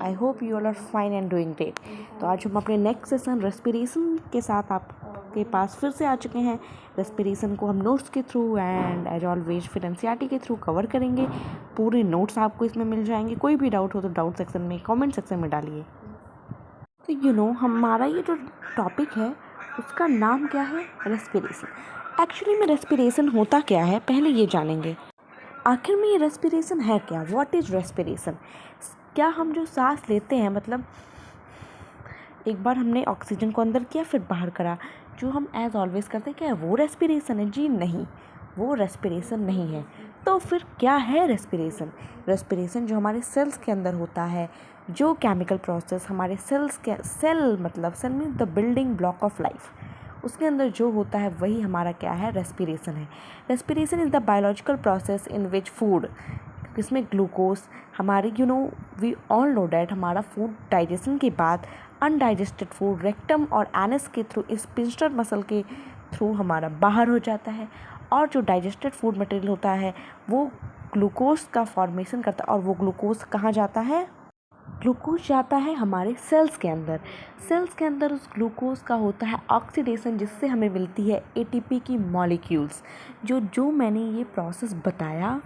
I hope you all are fine and doing great. तो आज हम अपने नेक्स्ट सेशन रेस्पिरेशन के साथ आपके पास फिर से आ चुके हैं। रेस्पिरेशन को हम नोट्स के थ्रू एंड एज ऑलवेज फिर एनसीईआरटी के थ्रू कवर करेंगे। पूरे नोट्स आपको इसमें मिल जाएंगे। कोई भी डाउट हो तो डाउट सेक्शन में, कमेंट सेक्शन में डालिए। तो हमारा ये जो टॉपिक है उसका नाम क्या है? रेस्पिरेशन। एक्चुअली में रेस्पिरेशन होता क्या है पहले ये जानेंगे। आखिर में ये रेस्पिरेशन है क्या? What is respiration? क्या हम जो सांस लेते हैं, मतलब एक बार हमने ऑक्सीजन को अंदर किया फिर बाहर करा, जो हम एज ऑलवेज करते हैं, क्या वो रेस्पिरेशन है? जी नहीं, वो रेस्पिरेशन नहीं है। तो फिर क्या है रेस्पिरेशन? रेस्पिरेशन जो हमारे सेल्स के अंदर होता है, जो केमिकल प्रोसेस हमारे cell means the building block of life, उसके अंदर जो होता है वही हमारा क्या है? रेस्पिरेशन है। Respiration is the biological process in which food, इसमें ग्लूकोज हमारे वी ऑल नो डैट हमारा फूड डाइजेशन के बाद अनडाइजेस्टेड फूड रेक्टम और एनस के थ्रू स्पिंस्टर मसल के थ्रू हमारा बाहर हो जाता है, और जो डाइजेस्टेड फूड मटेरियल होता है वो ग्लूकोज का फॉर्मेशन करता है। और वो ग्लूकोज कहाँ जाता है? ग्लूकोज जाता है हमारे सेल्स के अंदर। सेल्स के अंदर उस ग्लूकोज का होता है ऑक्सीडेशन, जिससे हमें मिलती है एटीपी की मॉलिक्यूल्स। जो मैंने ये प्रोसेस बताया,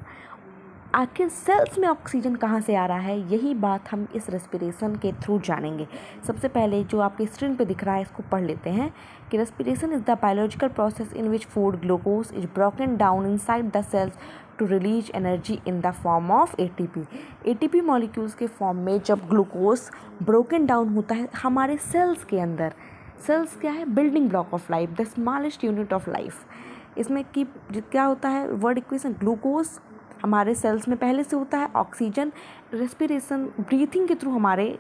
आखिर सेल्स में ऑक्सीजन कहाँ से आ रहा है, यही बात हम इस रेस्पिरेशन के थ्रू जानेंगे। सबसे पहले जो आपके स्क्रीन पे दिख रहा है इसको पढ़ लेते हैं कि respiration is the biological process in which food glucose is broken down inside the cells to release energy in the form of ATP. ATP molecules के फॉर्म में जब ग्लूकोज ब्रोकन डाउन होता है हमारे सेल्स के अंदर, सेल्स क्या है? Building block of life, the smallest unit of life. इसमें कि क्या होता है? वर्ड इक्वेशन, ग्लूकोज हमारे सेल्स में पहले से होता है, ऑक्सीजन रेस्पिरेशन ब्रीथिंग के थ्रू हमारे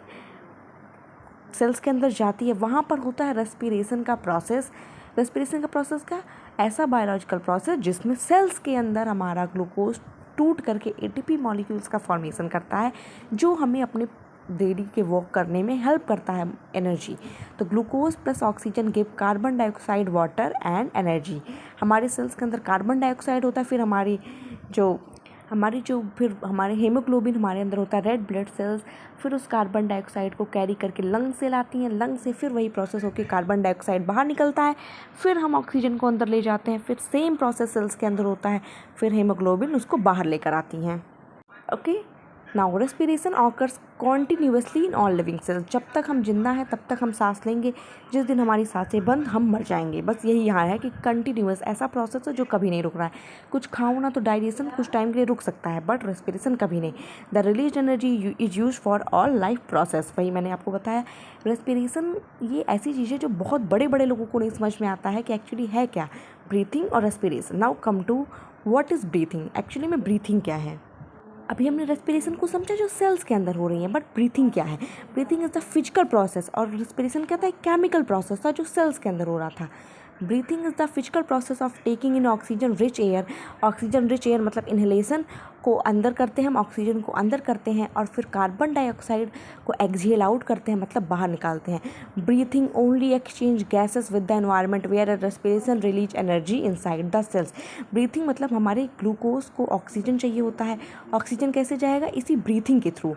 सेल्स के अंदर जाती है, वहाँ पर होता है रेस्पिरेशन का प्रोसेस। रेस्पिरेशन का प्रोसेस क्या? ऐसा बायोलॉजिकल प्रोसेस जिसमें सेल्स के अंदर हमारा ग्लूकोज टूट करके एटीपी मॉलिक्यूल्स का फॉर्मेशन करता है, जो हमें अपने डेली के वर्क करने में हेल्प करता है, एनर्जी। तो glucose plus oxygen give carbon dioxide, water and energy. हमारे सेल्स के अंदर कार्बन डाइऑक्साइड होता है, फिर फिर हमारे हेमोग्लोबिन हमारे अंदर होता है, रेड ब्लड सेल्स फिर उस कार्बन डाइऑक्साइड को कैरी करके लंग से लाती हैं, लंग से फिर वही प्रोसेस होकर कार्बन डाइऑक्साइड बाहर निकलता है, फिर हम ऑक्सीजन को अंदर ले जाते हैं, फिर सेम प्रोसेस सेल्स के अंदर होता है, फिर हेमोग्लोबिन उसको बाहर लेकर आती हैं। Okay, now respiration occurs continuously in all living cells. जब तक हम जिंदा हैं तब तक हम सांस लेंगे, जिस दिन हमारी सांसें बंद हम मर जाएंगे। बस यही यहाँ है कि कंटिन्यूस ऐसा प्रोसेस है जो कभी नहीं रुक रहा है। कुछ खाओ ना तो डाइजेशन कुछ टाइम के लिए रुक सकता है, बट रेस्पिरेशन कभी नहीं। The release energy is use for all life process. वही मैंने आपको बताया, रेस्पिरेशन ये ऐसी चीज़ है जो बहुत बड़े बड़े लोगों को नहीं समझ में आता है कि एक्चुअली है क्या ब्रीथिंग और respiration. Now come to what is breathing. Actually में ब्रीथिंग क्या है? अभी हमने रेस्पिरेशन को समझा जो सेल्स के अंदर हो रही है, बट ब्रीथिंग क्या है? Breathing is the physical process, और रेस्पिरेशन क्या था? एक केमिकल प्रोसेस था जो सेल्स के अंदर हो रहा था। Breathing is the physical process of taking in oxygen rich air. Oxygen rich air मतलब इन्हेलेशन को अंदर करते हैं हम, ऑक्सीजन को अंदर करते हैं, और फिर कार्बन डाइऑक्साइड को एक्सहेल आउट करते हैं, मतलब बाहर निकालते हैं। Breathing only exchange gases with the environment where respiration release energy inside the cells. Breathing मतलब हमारे ग्लूकोज को ऑक्सीजन चाहिए होता है, ऑक्सीजन कैसे जाएगा? इसी ब्रीथिंग के थ्रू।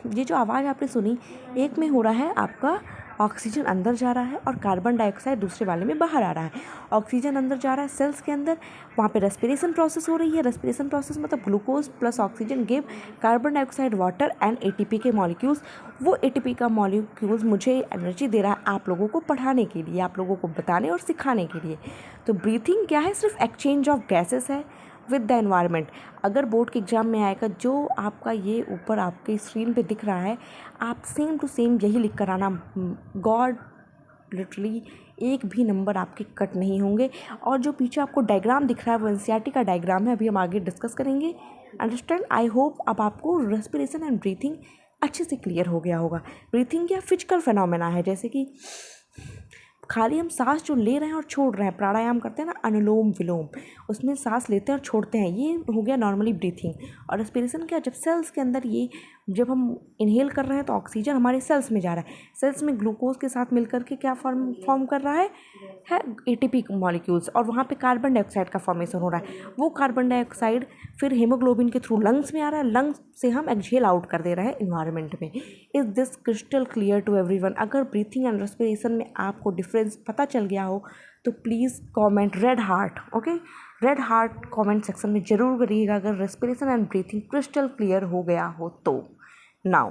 ये जो आवाज़ आपने सुनी, एक में हो रहा है आपका ऑक्सीजन अंदर जा रहा है और कार्बन डाइऑक्साइड दूसरे वाले में बाहर आ रहा है। ऑक्सीजन अंदर जा रहा है सेल्स के अंदर, वहाँ पे रेस्पिरेशन प्रोसेस हो रही है। रेस्पिरेशन प्रोसेस मतलब glucose plus oxygen give carbon dioxide, water and ATP के मॉलिक्यूल्स। वो एटीपी का मॉलिक्यूल्स मुझे एनर्जी दे रहा है आप लोगों को पढ़ाने के लिए, आप लोगों को बताने और सिखाने के लिए। तो ब्रीथिंग क्या है? सिर्फ एक्सचेंज ऑफ गैसेस है विद द एनवायरनमेंट। अगर बोर्ड के एग्जाम में आएगा, जो आपका ये ऊपर आपके स्क्रीन पे दिख रहा है, आप सेम टू सेम यही लिख कर आना। गॉड लिटरली एक भी नंबर आपके कट नहीं होंगे। और जो पीछे आपको डायग्राम दिख रहा है वो एनसीईआरटी का डायग्राम है, अभी हम आगे डिस्कस करेंगे। अंडरस्टैंड? आई होप अब आपको रेस्पिरेशन एंड ब्रीथिंग अच्छे से क्लियर हो गया होगा। ब्रीथिंग क्या फिजिकल फिनोमेना है, जैसे कि खाली हम सांस जो ले रहे हैं और छोड़ रहे हैं, प्राणायाम करते हैं ना, अनुलोम विलोम, उसमें सांस लेते हैं और छोड़ते हैं, ये हो गया नॉर्मली ब्रीथिंग। और रेस्पिरेशन क्या? जब सेल्स के अंदर ये जब हम इनहेल कर रहे हैं तो ऑक्सीजन हमारे सेल्स में जा रहा है, सेल्स में ग्लूकोज के साथ मिलकर के क्या फॉर्म कर रहा है एटीपी मॉलिक्यूल्स, और वहाँ पे कार्बन डाइऑक्साइड का फॉर्मेशन हो रहा है। वो कार्बन डाइऑक्साइड फिर हीमोग्लोबिन के थ्रू लंग्स में आ रहा है, लंग्स से हम एक्सहेल आउट कर दे रहे हैं इन्वायरमेंट में। Is this crystal clear to everyone? अगर ब्रीथिंग एंड रेस्पिरेशन में आपको डिफरेंस पता चल गया हो तो please comment red heart, okay, red heart comment section में ज़रूर करिएगा अगर respiration and breathing crystal clear हो गया हो तो। नाउ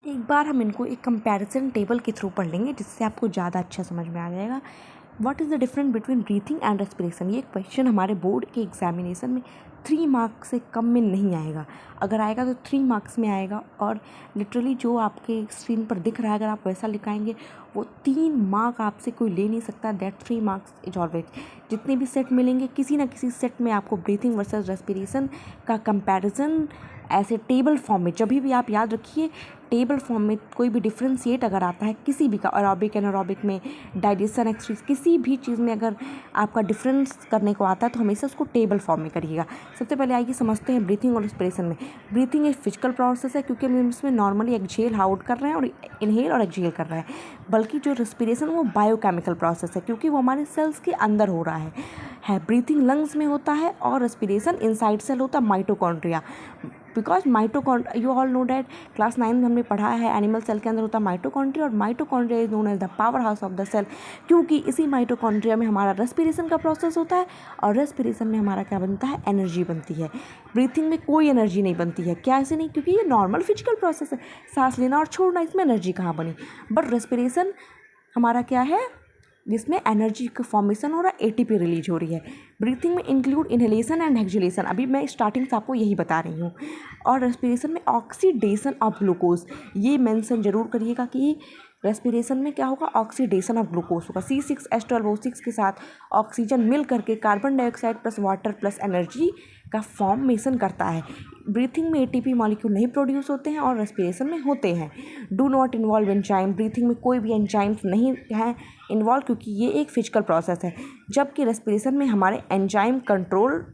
एक बार हम इनको एक कंपैरिजन टेबल के थ्रू पढ़ लेंगे जिससे आपको ज़्यादा अच्छा समझ में आ जाएगा। What is the difference between breathing and respiration? ये क्वेश्चन हमारे बोर्ड के एग्जामिनेशन में 3 मार्क्स से कम में नहीं आएगा, अगर आएगा तो 3 मार्क्स में आएगा। और लिटरली जो आपके स्क्रीन पर दिख रहा है अगर आप वैसा लिखाएंगे वो 3 मार्क आपसे कोई ले नहीं सकता। That 3 marks is always. जितने भी सेट मिलेंगे किसी ना किसी सेट में आपको ब्रीथिंग वर्सेस रेस्पिरेशन का कंपैरिजन ऐसे टेबल फॉर्म में, जब भी आप याद रखिए टेबल फॉर्म में कोई भी डिफ्रेंशिएट अगर आता है किसी भी का, एरोबिक एनारोबिक में, डाइजेशन एक्सरसाइज, किसी भी चीज़ में अगर आपका डिफरेंस करने को आता है तो हमेशा उसको टेबल फॉर्म में करिएगा। सबसे पहले आइए समझते हैं ब्रीथिंग और रेस्पिरेशन में। ब्रीथिंग एक फिजिकल प्रोसेस है क्योंकि हम इसमें नॉर्मली एक्सहेल आउट कर रहे हैं और इनहेल और एक्सहेल कर रहे हैं, बल्कि जो रेस्पिरेशन वो बायोकेमिकल प्रोसेस है क्योंकि वो हमारे सेल्स के अंदर हो रहा है। ब्रीथिंग लंग्स में होता है और रेस्पिरेशन इनसाइड सेल होता है, mitochondria. Because you all know that class 9 में हमने पढ़ा है एनिमल सेल के अंदर होता है माइटोकॉन्ड्रिया, और mitochondria is known as the power house of the cell, क्योंकि इसी माइटोकॉन्ड्रिया में हमारा रेस्पिरेशन का प्रोसेस होता है और रेस्पिरेशन में हमारा क्या बनता है, एनर्जी बनती है। ब्रीथिंग में कोई एनर्जी नहीं बनती है। क्या ऐसे नहीं? क्योंकि ये नॉर्मल फिजिकल प्रोसेस है, सांस लेना और छोड़ना, इसमें एनर्जी कहाँ बनी। बट रेस्पिरेशन हमारा क्या है, जिसमें एनर्जी का फॉर्मेशन हो रहा है, एटीपी रिलीज हो रही है। ब्रीथिंग में इंक्लूड इनहेलेशन एंड एक्सहेलेशन, अभी मैं स्टार्टिंग से आपको यही बता रही हूँ। और रेस्पिरेशन में ऑक्सीडेशन ऑफ ग्लूकोज, ये मेंशन जरूर करिएगा कि रेस्पिरेशन में क्या होगा, ऑक्सीडेशन ऑफ ग्लूकोज होगा। C6H12O6 के साथ ऑक्सीजन मिल करके carbon dioxide plus water plus energy का फॉर्मेशन करता है। ब्रीथिंग में एटीपी मॉलिक्यूल नहीं प्रोड्यूस होते हैं और रेस्पिरेशन में होते हैं। Do not involve enzyme, breathing में कोई भी एंजाइम्स नहीं है इन्वॉल्व क्योंकि ये एक फिजिकल प्रोसेस है, जबकि रेस्पिरेशन में हमारे एंजाइम कंट्रोल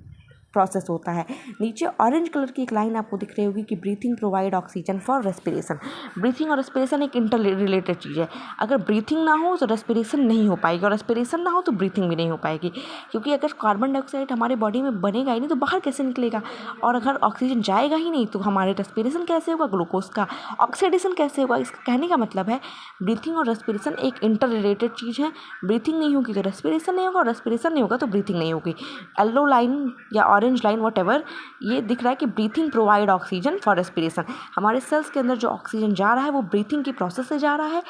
प्रोसेस होता है। नीचे ऑरेंज कलर की एक लाइन आपको दिख रही होगी कि breathing provide oxygen for respiration. Breathing और रेस्पिरेशन एक इंटर रिलेटेड चीज़ है। अगर ब्रीथिंग ना हो तो रेस्पिरेशन नहीं हो पाएगी और रेस्पिरेशन ना हो तो ब्रीथिंग भी नहीं हो पाएगी, क्योंकि अगर कार्बन डाइऑक्साइड हमारे बॉडी में बनेगा ही नहीं तो बाहर कैसे निकलेगा, और अगर ऑक्सीजन जाएगा ही नहीं तो हमारे रेस्पिरेशन कैसे होगा, ग्लूकोज का ऑक्सीडेशन कैसे होगा। इसका कहने का मतलब है ब्रीथिंग और रेस्पिरेशन एक इंटर रिलेटेड चीज़ है। ब्रीथिंग नहीं होगी तो रेस्पिरेशन नहीं होगा और रेस्पिरेशन नहीं होगा तो ब्रीथिंग नहीं होगी। येलो लाइन या ऑरेंज लाइन वॉटेवर ये दिख रहा है कि breathing provide oxygen for respiration. हमारे सेल्स के अंदर जो ऑक्सीजन जा रहा है वो ब्रीथिंग की प्रोसेस से जा रहा है,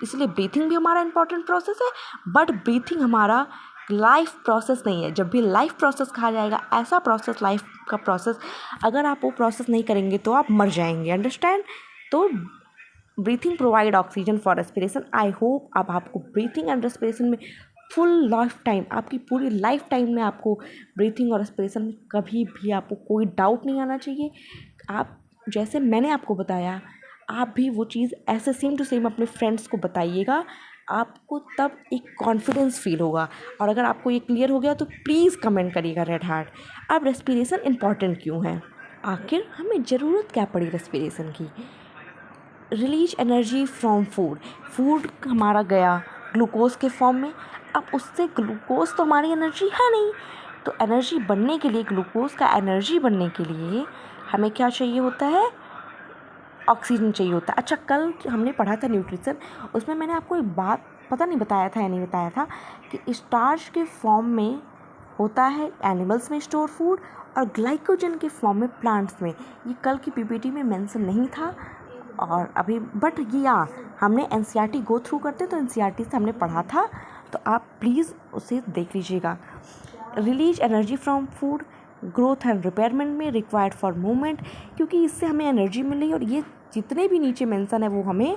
इसलिए ब्रीथिंग भी हमारा इंपॉर्टेंट प्रोसेस है। बट ब्रीथिंग हमारा लाइफ प्रोसेस नहीं है। जब भी लाइफ प्रोसेस कहा जाएगा, ऐसा प्रोसेस, लाइफ का प्रोसेस, अगर आप वो प्रोसेस नहीं करेंगे तो आप मर जाएंगे। अंडरस्टैंड? तो breathing provide oxygen for respiration. I hope अब आपको ब्रीथिंग एंड रेस्पिरेशन में फुल लाइफ टाइम, आपकी पूरी लाइफ टाइम में आपको ब्रीथिंग और रेस्पिरेशन में कभी भी आपको कोई डाउट नहीं आना चाहिए। आप जैसे मैंने आपको बताया आप भी वो चीज़ ऐसे सेम टू सेम अपने फ्रेंड्स को बताइएगा, आपको तब एक कॉन्फिडेंस फील होगा। और अगर आपको ये क्लियर हो गया तो प्लीज़ कमेंट करिएगा रेड हार्ट। अब रेस्पिरेशन इम्पॉर्टेंट क्यों है, आखिर हमें ज़रूरत क्या पड़ी रेस्पिरेशन की? Release energy from food, food हमारा गया ग्लूकोज के फॉर्म में, अब उससे ग्लूकोज तो हमारी एनर्जी है नहीं, तो एनर्जी बनने के लिए, ग्लूकोज का एनर्जी बनने के लिए हमें क्या चाहिए होता है, ऑक्सीजन चाहिए होता है। अच्छा, कल हमने पढ़ा था न्यूट्रिशन, उसमें मैंने आपको एक बात पता नहीं बताया था या नहीं बताया था कि स्टार्च के फॉर्म में होता है एनिमल्स में स्टोर फूड और ग्लाइकोजन के फॉर्म में प्लांट्स में। ये कल की पीपीटी में मेंशन नहीं था और अभी, बट ये हमने एनसीईआरटी गो थ्रू करते तो एनसीईआरटी से हमने पढ़ा था, तो आप प्लीज़ उसे देख लीजिएगा। Release energy from food, growth and repayment में, रिक्वायर्ड फॉर मूवमेंट, क्योंकि इससे हमें एनर्जी मिल रही है और ये जितने भी नीचे मेंशन है वो हमें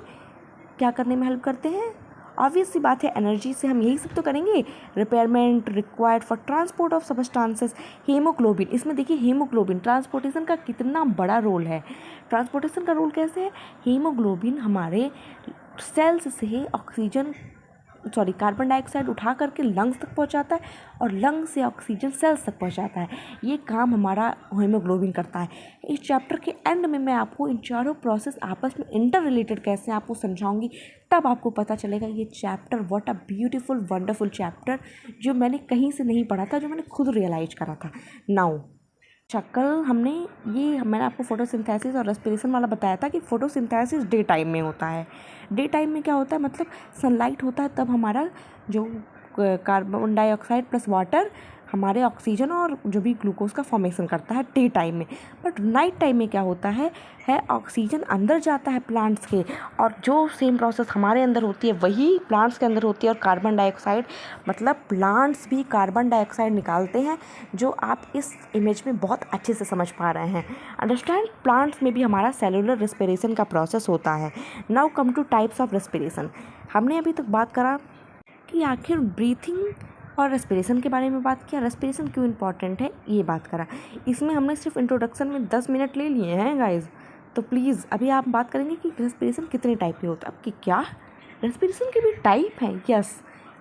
क्या करने में हेल्प करते हैं। ऑब्वियस सी बात है, एनर्जी से हम यही सब तो करेंगे। Repayment, required for transport of substances, haemoglobin, इसमें देखिए हीमोग्लोबिन ट्रांसपोर्टेशन का कितना बड़ा रोल है। ट्रांसपोर्टेशन का रोल कैसे है, हीमोग्लोबिन हमारे सेल्स से ऑक्सीजन कार्बन डाइऑक्साइड उठा करके लंग्स तक पहुंचाता है और लंग्स से ऑक्सीजन सेल्स तक पहुंचाता है। ये काम हमारा हीमोग्लोबिन करता है। इस चैप्टर के एंड में मैं आपको इन चारों प्रोसेस आपस में इंटर रिलेटेड कैसे हैं आपको समझाऊंगी, तब आपको पता चलेगा ये chapter what a beautiful wonderful chapter, जो मैंने कहीं से नहीं पढ़ा था, जो मैंने खुद रियलाइज करा था। नाउ कल मैंने आपको फोटोसिंथेसिस और रेस्पिरेशन वाला बताया था कि फोटोसिंथेसिस डे टाइम में होता है। डे टाइम में क्या होता है, मतलब सनलाइट होता है तब हमारा जो कार्बन डाइऑक्साइड प्लस वाटर हमारे ऑक्सीजन और जो भी ग्लूकोज का फॉर्मेशन करता है डे टाइम में। बट नाइट टाइम में क्या होता है ऑक्सीजन अंदर जाता है प्लांट्स के, और जो सेम प्रोसेस हमारे अंदर होती है वही प्लांट्स के अंदर होती है। और कार्बन डाइऑक्साइड मतलब प्लांट्स भी कार्बन डाइऑक्साइड निकालते हैं, जो आप इस इमेज में बहुत अच्छे से समझ पा रहे हैं। अंडरस्टैंड, प्लांट्स में भी हमारा सेलुलर रेस्पिरेशन का प्रोसेस होता है। Now come two types of respiration. हमने अभी तक बात करा कि आखिर ब्रीथिंग और रेस्पिरेशन के बारे में बात किया, रेस्पिरेशन क्यों इंपॉर्टेंट है ये बात करा। इसमें हमने सिर्फ इंट्रोडक्शन में 10 मिनट ले लिए हैं गाइज। तो प्लीज़ अभी आप बात करेंगे कि रेस्पिरेशन कितने टाइप के होता है। आपकी क्या रेस्पिरेशन के भी टाइप हैं? यस,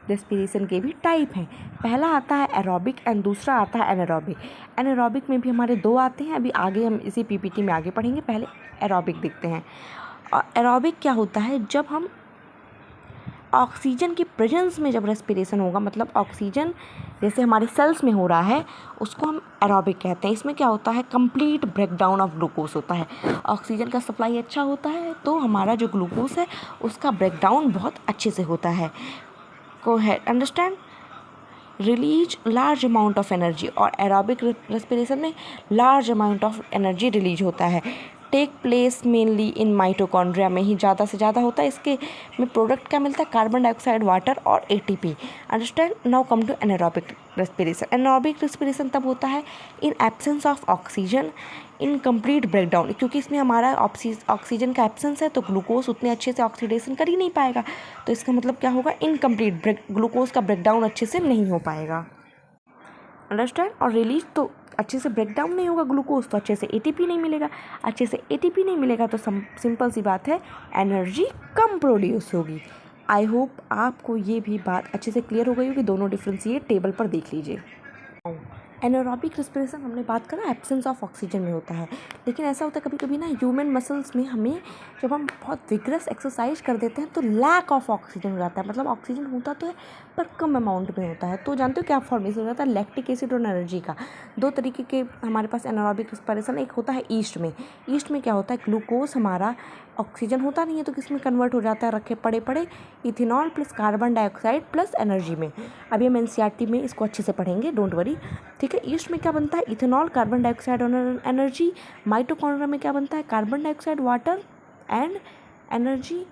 रेस्पिरेशन के भी टाइप हैं। पहला आता है एरोबिक एंड दूसरा आता है एनारोबिक। एनारोबिक में भी हमारे 2 आते हैं, अभी आगे हम इसी पीपीटी में आगे पढ़ेंगे। पहले एरोबिक देखते हैं। और एरोबिक क्या होता है, जब हम ऑक्सीजन की प्रेजेंस में जब रेस्पिरेशन होगा, मतलब ऑक्सीजन जैसे हमारे सेल्स में हो रहा है, उसको हम एरोबिक कहते हैं। इसमें क्या होता है, कंप्लीट ब्रेकडाउन ऑफ ग्लूकोज होता है। ऑक्सीजन का सप्लाई अच्छा होता है तो हमारा जो ग्लूकोज है उसका ब्रेकडाउन बहुत अच्छे से होता है। को है understand, release large amount of energy. और एरोबिक रेस्पिरेशन में large amount of energy release होता है। Take place mainly in mitochondria में ही ज़्यादा से ज़्यादा होता है। इसके में प्रोडक्ट क्या मिलता है, कार्बन डाइऑक्साइड, वाटर और ATP. Understand. Now come to anaerobic respiration. Anaerobic respiration तब होता है in absence of oxygen, in complete breakdown, क्योंकि इसमें हमारा ऑक्सीजन का एब्सेंस है तो ग्लूकोज उतने अच्छे से ऑक्सीडेशन कर ही नहीं पाएगा। तो इसका मतलब क्या होगा, इनकम्प्लीट ग्लूकोज का ब्रेकडाउन अच्छे से नहीं हो पाएगा। अंडरस्टैंड। और रिलीज तो अच्छे से ब्रेकडाउन नहीं होगा ग्लूकोज, तो अच्छे से एटीपी नहीं मिलेगा। अच्छे से एटीपी नहीं मिलेगा तो सिंपल सी बात है, एनर्जी कम प्रोड्यूस होगी। आई होप आपको ये भी बात अच्छे से क्लियर हो गई होगी। दोनों डिफरेंस ये टेबल पर देख लीजिए। एनारोबिक रेस्पिरेशन हमने बात करा एब्सेंस ऑफ ऑक्सीजन में होता है, लेकिन ऐसा होता है कभी कभी ना ह्यूमन मसल्स में हमें जब हम बहुत विग्रस एक्सरसाइज कर देते हैं तो लैक ऑफ ऑक्सीजन हो जाता है। मतलब ऑक्सीजन होता तो है पर कम अमाउंट में होता है। तो जानते हो क्या फॉर्मेशन हो जाता है, लैक्टिक एसिड और एनर्जी का। 2 तरीके के हमारे पास एनारोबिक रेस्पिरेशन। एक होता है ईस्ट में। ईस्ट में क्या होता है, ग्लूकोज हमारा ऑक्सीजन होता नहीं है तो किसमें कन्वर्ट हो जाता है, रखे पड़े पड़े ethanol plus carbon dioxide plus energy में। अभी हम एनसीईआरटी में इसको अच्छे से पढ़ेंगे, डोंट वरी, ठीक है। ईस्ट में क्या बनता है, इथेनॉल, कार्बन डाइऑक्साइड और एनर्जी। माइटोकॉन्ड्रिया में क्या बनता है, carbon dioxide, water and energy.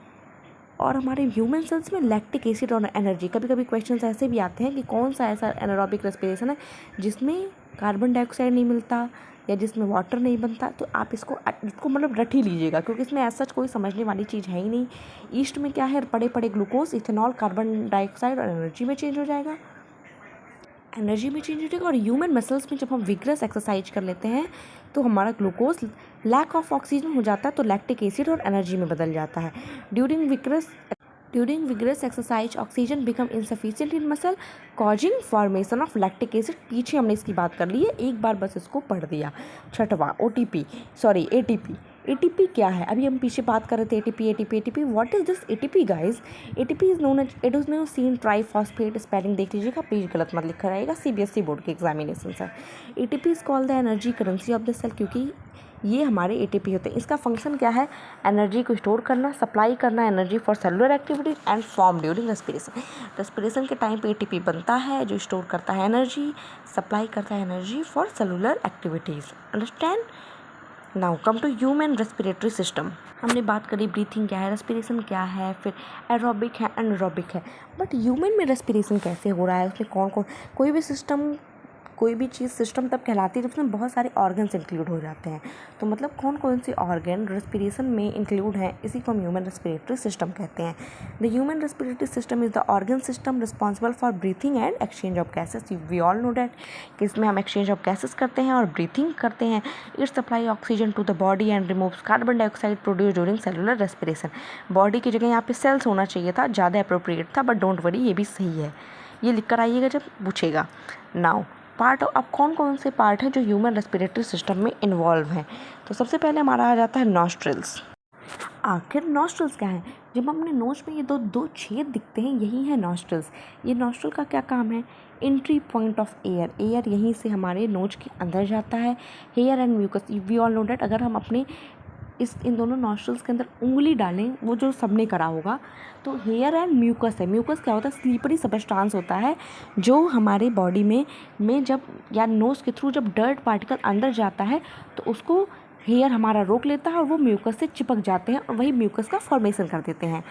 और हमारे ह्यूमन सेल्स में लैक्टिक एसिड और एनर्जी। कभी कभी क्वेश्चंस ऐसे भी आते हैं कि कौन सा ऐसा एनारोबिक रेस्पिरेशन है जिसमें कार्बन डाइऑक्साइड नहीं मिलता या जिसमें वाटर नहीं बनता। तो आप इसको मतलब रट ही लीजिएगा, क्योंकि इसमें ऐसा कोई समझने वाली चीज़ है ही नहीं। ईस्ट में क्या है, पड़े पड़े ग्लूकोज, इथेनॉल, कार्बन डाइऑक्साइड और एनर्जी में चेंज हो जाएगा। और ह्यूमन मसल्स में जब हम विग्रस एक्सरसाइज कर लेते हैं तो हमारा ग्लूकोज लैक ऑफ ऑक्सीजन हो जाता है तो लैक्टिक एसिड और एनर्जी में बदल जाता है। During vigorous exercise oxygen become insufficient in muscle causing formation of lactic acid. पीछे हमने इसकी बात कर ली है, एक बार बस इसको पढ़ दिया। छठवां एटीपी। एटीपी क्या है, अभी हम पीछे बात कर रहे थे ATP. What is this ATP guys? ATP is known as adenosine triphosphate. Spelling देख लीजिएगा, प्लीज गलत मत लिखा रहेगा, सीबीएसई बोर्ड के एग्जामिनेशन है। ATP is called the energy currency of the cell, क्योंकि ये हमारे एटीपी होते हैं। इसका फंक्शन क्या है, एनर्जी को स्टोर करना, सप्लाई करना energy for cellular activities and form during respiration. Respiration के टाइम पे एटीपी बनता है जो स्टोर करता है एनर्जी, सप्लाई करता है energy for cellular activities. Understand. Now come to human respiratory system. हमने बात करी ब्रीथिंग क्या है, रेस्पिरेशन क्या है, फिर एरोबिक है, एनारोबिक है। बट ह्यूमन में रेस्पिरेशन कैसे हो रहा है, उसमें कौन कोई भी सिस्टम कोई भी चीज़ सिस्टम तब कहलाती है जब उसमें बहुत सारे ऑर्गन्स इंक्लूड हो जाते हैं। तो मतलब कौन कौन से ऑर्गन रेस्पिरेशन में इंक्लूड हैं, इसी को हम ह्यूमन रेस्पिरेटरी सिस्टम कहते हैं। The human respiratory system is the organ system responsible for breathing and exchange of gases. We all know that कि इसमें हम एक्सचेंज ऑफ गैसेस करते हैं और ब्रीथिंग करते हैं। It supply oxygen to the body and removes carbon dioxide produce during cellular respiration. Body की जगह यहाँ पे सेल्स होना चाहिए था, ज़्यादा अप्रोप्रिएट था, बट डोंट वरी, ये भी सही है। ये लिख कर आइएगा जब पूछेगा। नाउ पार्ट, अब कौन कौन से पार्ट हैं जो ह्यूमन रेस्पिरेटरी सिस्टम में इन्वॉल्व हैं। तो सबसे पहले हमारा आ जाता है नॉस्ट्रिल्स। आखिर नॉस्ट्रिल्स क्या है? जब हमने नोज में ये दो छेद दिखते हैं, यही है नॉस्ट्रिल्स। ये नॉस्ट्रिल का क्या काम है? Entry point of air. Air यहीं से हमारे नोज के अंदर जाता है। Hair and mucus, we all know that. अगर हम अपने इन दोनों नॉस्ट्रिल्स के अंदर उंगली डालें, वो जो सबने करा होगा, तो हेयर एंड म्यूकस है। म्यूकस क्या होता है? स्लीपरी सबस्टांस होता है जो हमारे बॉडी में जब या नोज़ के थ्रू जब डर्ट पार्टिकल अंदर जाता है तो उसको हेयर हमारा रोक लेता है और वो म्यूकस से चिपक जाते हैं और वही म्यूकस का फॉर्मेशन कर देते हैं।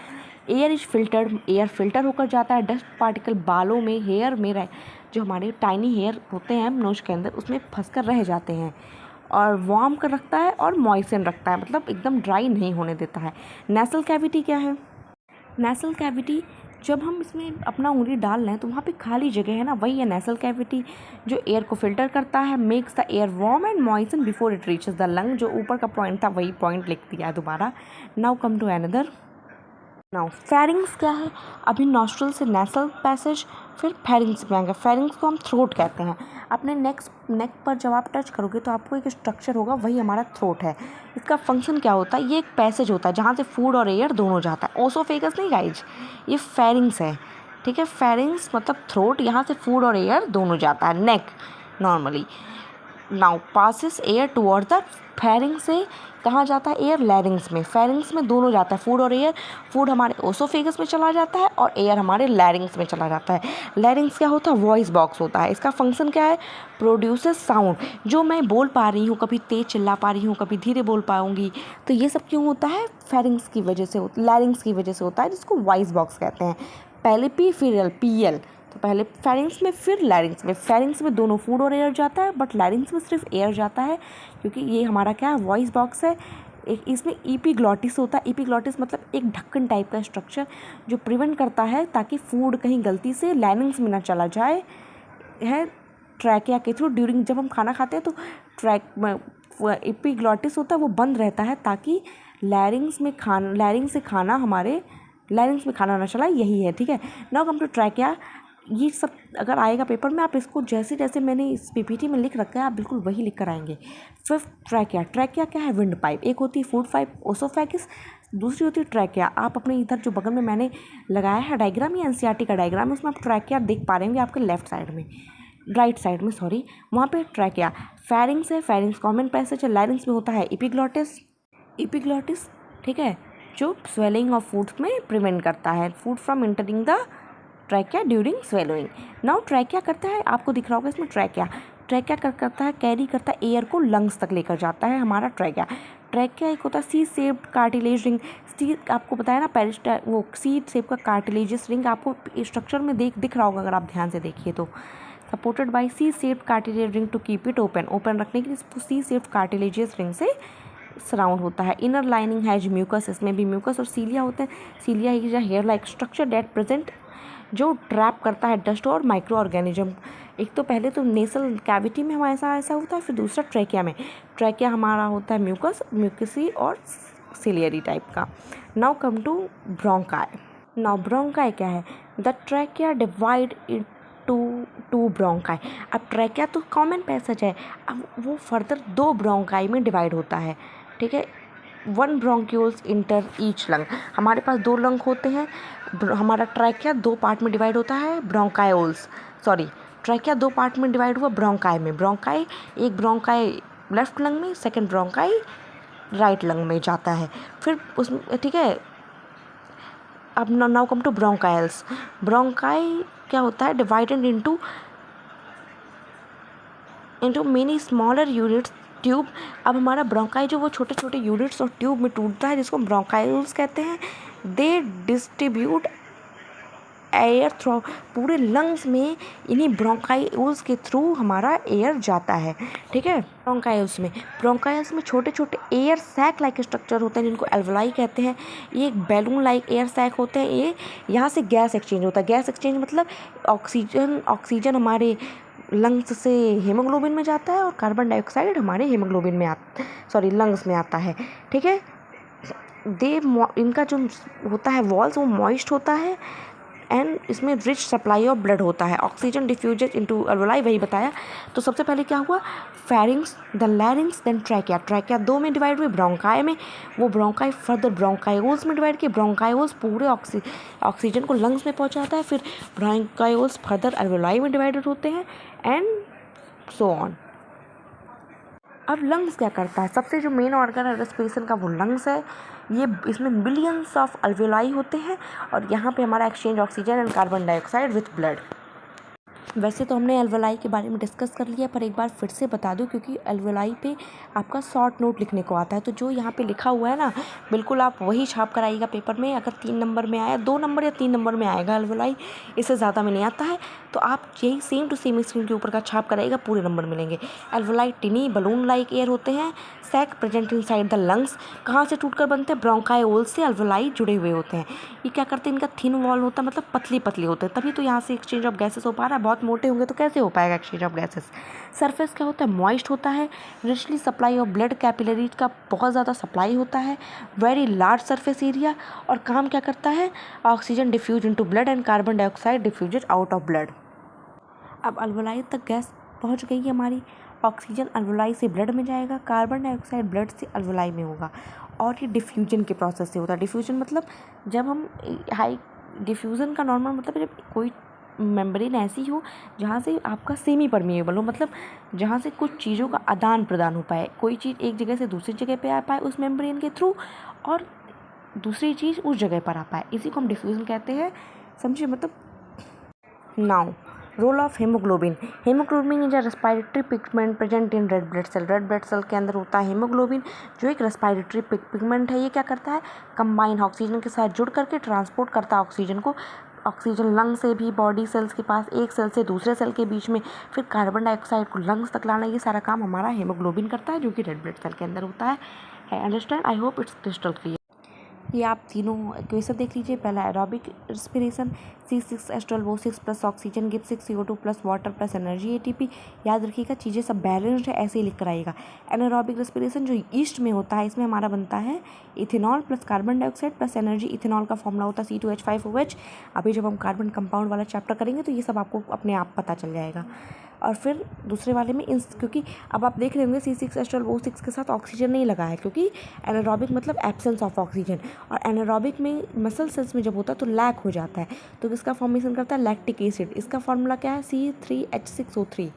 Air is filtered, air filter होकर जाता है। डस्ट पार्टिकल बालों में, हेयर में जो हमारे टाइनी हेयर होते हैं नोज के अंदर, उसमें फंस कर रह जाते हैं और वार्म कर रखता है और मॉइस्चर रखता है, मतलब एकदम ड्राई नहीं होने देता है। नेसल कैविटी क्या है? नेसल कैविटी, जब हम इसमें अपना उंगली डाल रहे हैं तो वहाँ पे खाली जगह है ना, वही है नेसल कैविटी, जो एयर को फिल्टर करता है, makes the air warm and moisture before it reaches the lung. जो ऊपर का पॉइंट था वही पॉइंट लिख दिया है दोबारा। Now come to another. Now pharynx क्या है? अभी नॉस्ट्रल से नेसल पैसेज, फिर फेरिंग्स में आएंगे। फेरिंग्स को हम थ्रोट कहते हैं। अपने नेक पर जब आप टच करोगे तो आपको एक स्ट्रक्चर होगा, वही हमारा थ्रोट है। इसका फंक्शन क्या होता है? ये एक पैसेज होता है जहाँ से फूड और एयर दोनों जाता है। ओसोफेगस नहीं गाइज, ये फेरिंग्स है, ठीक है। फेरिंग्स मतलब थ्रोट, यहाँ से फूड और एयर दोनों जाता है। Neck normally now passes air toward the pharynx से कहाँ जाता है एयर? लैरिंग्स में। फेरिंग्स में दोनों जाता है, फूड और एयर। फूड हमारे ओसोफेगस में चला जाता है और एयर हमारे लैरिंग्स में चला जाता है। लैरिंग्स क्या होता है? वॉइस बॉक्स होता है। इसका फंक्शन क्या है? Produces sound. जो मैं बोल पा रही हूँ, कभी तेज चिल्ला पा रही हूँ, कभी धीरे बोल पाऊँगी, तो ये सब क्यों होता है? फेरिंग्स की वजह से, लैरिंग्स की वजह से होता है, जिसको वॉइस बॉक्स कहते हैं। पहले पी फिर एल, PL। तो पहले फेरिंग्स में फिर लैरिंग्स में। फेरिंग्स में दोनों फूड और एयर जाता है, बट लैरिंग्स में सिर्फ एयर जाता है, क्योंकि ये हमारा क्या है? वॉइस बॉक्स है। एक इसमें एपिग्लॉटिस होता है। एपिग्लॉटिस मतलब एक ढक्कन टाइप का स्ट्रक्चर जो प्रिवेंट करता है ताकि फूड कहीं गलती से लैरिंग्स में ना चला जाए, है ट्रैकिया के थ्रू। ड्यूरिंग जब हम खाना खाते हैं तो एपिग्लॉटिस होता है, वो बंद रहता है ताकि लैरिंग्स से खाना हमारे लैरिंग्स में खाना ना चला, यही है, ठीक है। Now come to trachea. ये सब अगर आएगा पेपर में, आप इसको जैसे जैसे मैंने इस PPT में लिख रखा है आप बिल्कुल वही लिख कर आएंगे। Fifth trachea. ट्रैकिया क्या है? Wind pipe. एक होती है फूड पाइप ओसोफेगिस, दूसरी होती है ट्रैकिया। आप अपने इधर जो बगल में मैंने लगाया है डायग्राम, या NCERT का डायग्राम है, उसमें आप ट्रैकिया देख पा रहे होंगे आपके लेफ्ट साइड में, राइट साइड में, सॉरी, वहाँ पे ट्रैकिया। फेरिंग्स है, फेरिंग्स कॉमन पैसेज है। लैरिंग्स में होता है एपिग्लॉटिस, ठीक है, जो स्वेलिंग ऑफ फूड्स में प्रिवेंट करता है, food from entering the trachea during swallowing. Now trachea करता है, आपको दिख रहा होगा इसमें ट्रैकिया करता है, कैरी करता है, एयर को लंग्स तक लेकर जाता है हमारा ट्रैकिया। एक होता है सी शेप्ड कार्टिलेज रिंग। आपको बताया ना, वो सी शेप का कार्टिलेजियस रिंग आपको स्ट्रक्चर में दिख रहा होगा अगर आप ध्यान से देखिए तो। Supported by C shaped cartilage ring to keep it open रखने के लिए इसको सी शेप्ड कार्टिलेजियस रिंग से सराउंड होता है। इनर लाइनिंग हैज म्यूकस, इसमें भी म्यूकस और सीलिया होते हैं। Cilia is a hair like structure that present, जो ट्रैप करता है डस्ट और माइक्रो ऑर्गेनिज्म। एक तो पहले तो नेसल कैविटी में हमारा ऐसा होता है, फिर दूसरा ट्रैकिया में। ट्रैकिया हमारा होता है म्यूकसी और सिलियरी टाइप का। Now come to bronchi. Now bronchi क्या है? The trachea divide to bronchi. अब ट्रैकिया तो कॉमन पैसेज है, अब वो फर्दर 2 ब्रोंकाई में डिवाइड होता है, ठीक है। 1 ब्रोंक्यूल्स इंटर ईच लंग। हमारे पास 2 लंग होते हैं। हमारा ट्रैकिया 2 पार्ट में डिवाइड होता है, ट्रैकिया 2 पार्ट में डिवाइड हुआ ब्रोंकाई में। एक ब्रोंकाई लेफ्ट लंग में, सेकंड ब्रोंकाई राइट लंग में जाता है। फिर उसमें, ठीक है। अब नाउ कम टू ब्रोंकाइल्स। ब्रोंकाई क्या होता है? Divided into many smaller units tube. अब हमारा ब्रोंकाई जो वो छोटे छोटे यूनिट्स और ट्यूब में टूटता है, जिसको ब्रोंकाइल्स कहते हैं। दे डिस्ट्रीब्यूट एयर थ्रू पूरे लंग्स में इन्हीं ब्रोंकाइल्स के थ्रू हमारा एयर जाता है। ठीक है, ब्रोंकाइल्स में छोटे छोटे एयर सैक लाइक स्ट्रक्चर होते हैं जिनको एल्वोलाई कहते हैं। ये एक बैलून लाइक एयर सैक होते हैं। ये यहाँ से गैस एक्सचेंज होता है। गैस एक्सचेंज मतलब ऑक्सीजन हमारे लंग्स से हीमोग्लोबिन में जाता है और कार्बन डाइऑक्साइड हमारे लंग्स में आता है। ठीक है, इनका जो होता है वॉल्स वो मॉइस्ट होता है एंड इसमें रिच सप्लाई ऑफ ब्लड होता है। ऑक्सीजन डिफ्यूजेज इनटू अल्वोलाई, वही बताया। तो सबसे पहले क्या हुआ, pharynx then larynx then trachea दो में डिवाइड हुए, ब्रोंकाई में, वो ब्रोंकाई फर्दर ब्रोंकायोल्स में डिवाइड किए। ब्रोंकायोल्स पूरे ऑक्सीजन को लंग्स में पहुंचाता है, फिर ब्रोंकायोल्स फर्दर अल्वोलाई में डिवाइडेड होते हैं एंड सो ऑन। अब लंग्स क्या करता है, सबसे जो मेन ऑर्गन है रेस्पिरेशन का वो लंग्स है। ये इसमें बिलियंस ऑफ अल्वेलाई होते हैं और यहाँ पे हमारा exchange oxygen and carbon dioxide with blood. वैसे तो हमने एल्वेलाई के बारे में डिस्कस कर लिया, पर एक बार फिर से बता दूं क्योंकि एल्वेलाई पे आपका शॉर्ट नोट लिखने को आता है। तो जो यहाँ पे लिखा हुआ है ना, बिल्कुल आप वही छाप कर आइएगा पेपर में। अगर 3 नंबर में आया, 2 नंबर या 3 नंबर में आएगा एल्वेलाई, इससे ज़्यादा में नहीं आता है। तो आप यही सेम टू सेम स्क्रीन के ऊपर का छाप कर आइएगा, पूरे नंबर मिलेंगे। Alveoli tiny balloon like air होते हैं, sac present inside the lungs. कहाँ से टूटकर बनते हैं, ब्रोंकायोल से एल्वेलाई जुड़े हुए होते हैं। ये क्या करते हैं, इनका थिन वॉल होता है, मतलब पतली पतली होते हैं, तभी तो यहाँ से एक्सचेंज ऑफ गैसेस हो पा रहा है। बहुत मोटे होंगे तो कैसे हो पाएगा एक्सचेंज ऑफ गैसेस। सरफेस क्या होता है, मॉइस्ट होता है, richly supply of blood, capillaries का बहुत ज़्यादा सप्लाई होता है, वेरी लार्ज सरफेस एरिया। और काम क्या करता है, oxygen diffuse into blood and carbon dioxide diffused out of blood. अब अल्वोलाई तक गैस पहुंच गई है हमारी, ऑक्सीजन अल्वोलाई से ब्लड में जाएगा, कार्बन डाइऑक्साइड ब्लड से अल्वोलाई में होगा। और ये डिफ्यूजन के प्रोसेस से होता है। डिफ्यूजन मतलब जब हम डिफ्यूज़न का नॉर्मल मतलब जब कोई मेम्ब्रेन ऐसी हो जहाँ से आपका सेमी परमिएबल हो, मतलब जहाँ से कुछ चीज़ों का आदान प्रदान हो पाए, कोई चीज़ एक जगह से दूसरी जगह पे आ पाए उस मेम्ब्रेन के थ्रू, और दूसरी चीज़ उस जगह पर आ पाए, इसी को हम डिफ्यूज़न कहते हैं। समझिए मतलब। Now role of haemoglobin is a respiratory pigment present in red blood cell के अंदर होता है हीमोग्लोबिन, जो एक रेस्पिरेटरी पिगमेंट है। ये क्या करता है, कंबाइन ऑक्सीजन के साथ जुड़ करके ट्रांसपोर्ट करता है ऑक्सीजन को, ऑक्सीजन लंग से भी बॉडी सेल्स के पास, एक सेल से दूसरे सेल के बीच में, फिर कार्बन डाइऑक्साइड को लंग्स तक लाना। ये सारा काम हमारा हीमोग्लोबिन करता है, जो कि रेड ब्लड सेल के अंदर होता है। Understand, I hope it's crystal clear. ये आप तीनों इक्वेशन देख लीजिए। पहला aerobic respiration, C6H12O6 plus oxygen give 6 CO2 plus water plus energy ATP। याद रखिएगा चीज़ें सब बैलेंस्ड है, ऐसे ही लिख कर आइएगा। एनारोबिक रेस्पिरेशन जो ईस्ट में होता है, इसमें हमारा बनता है ethanol plus carbon dioxide plus energy. Ethanol का फॉर्मूला होता है C2H5OH। अभी जब हम कार्बन कंपाउंड वाला चैप्टर करेंगे तो ये सब आपको अपने आप पता चल जाएगा। और फिर दूसरे वाले में क्योंकि अब आप देख रहे होंगे C6H12O6 के साथ ऑक्सीजन नहीं लगा है, क्योंकि एनारोबिक मतलब एब्सेंस ऑफ ऑक्सीजन, और एनारोबिक में मसल सेल्स में जब होता है तो लैक हो जाता है, तो इसका फॉर्मेशन करता है लैक्टिक एसिड। इसका फॉर्मूला क्या है, C3H6O3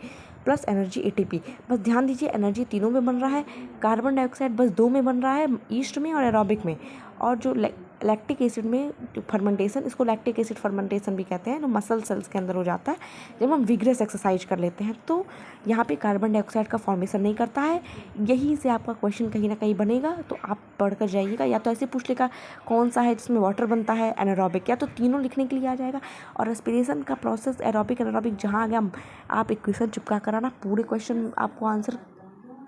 प्लस एनर्जी ATP। बस ध्यान दीजिए एनर्जी तीनों में बन रहा है, कार्बन डाइऑक्साइड बस 2 में बन रहा है, ईस्ट में और एरोबिक में। और जो लैक्टिक एसिड में फर्मेंटेशन, इसको लैक्टिक एसिड फर्मेंटेशन भी कहते हैं, जो मसल सेल्स के अंदर हो जाता है जब हम विग्रेस एक्सरसाइज कर लेते हैं, तो यहाँ पे कार्बन डाइऑक्साइड का फॉर्मेशन नहीं करता है। यहीं से आपका क्वेश्चन कहीं ना कहीं बनेगा, तो आप पढ़कर जाइएगा। या तो ऐसे पूछ लेगा कौन सा है जिसमें वाटर बनता है, एनारोबिक, या तो तीनों लिखने के लिए आ जाएगा। और रेस्पिरेशन का प्रोसेस एरोबिक एनारोबिक जहाँ आ गया, आप इक्वेशन चिपका कराना, पूरे क्वेश्चन आपको आंसर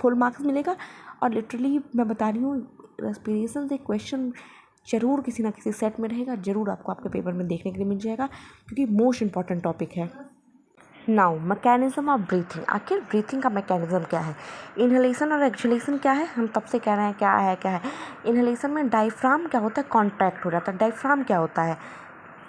फुल मार्क्स मिलेगा। और लिटरली मैं बता रही हूँ, रेस्पिरेशन से क्वेश्चन ज़रूर किसी ना किसी सेट में रहेगा, ज़रूर आपको आपके पेपर में देखने के लिए मिल जाएगा, क्योंकि मोस्ट इंपॉर्टेंट टॉपिक है। नाउ मैकेनिज्म ऑफ ब्रीथिंग, आखिर ब्रीथिंग का मैकेनिज्म क्या है। इनहेलेशन और एक्सहेलेशन क्या है, हम तब से कह रहे हैं क्या है। इनहेलेशन में डायफ्राम क्या होता है, कॉन्ट्रैक्ट हो जाता है। डायफ्राम क्या होता है,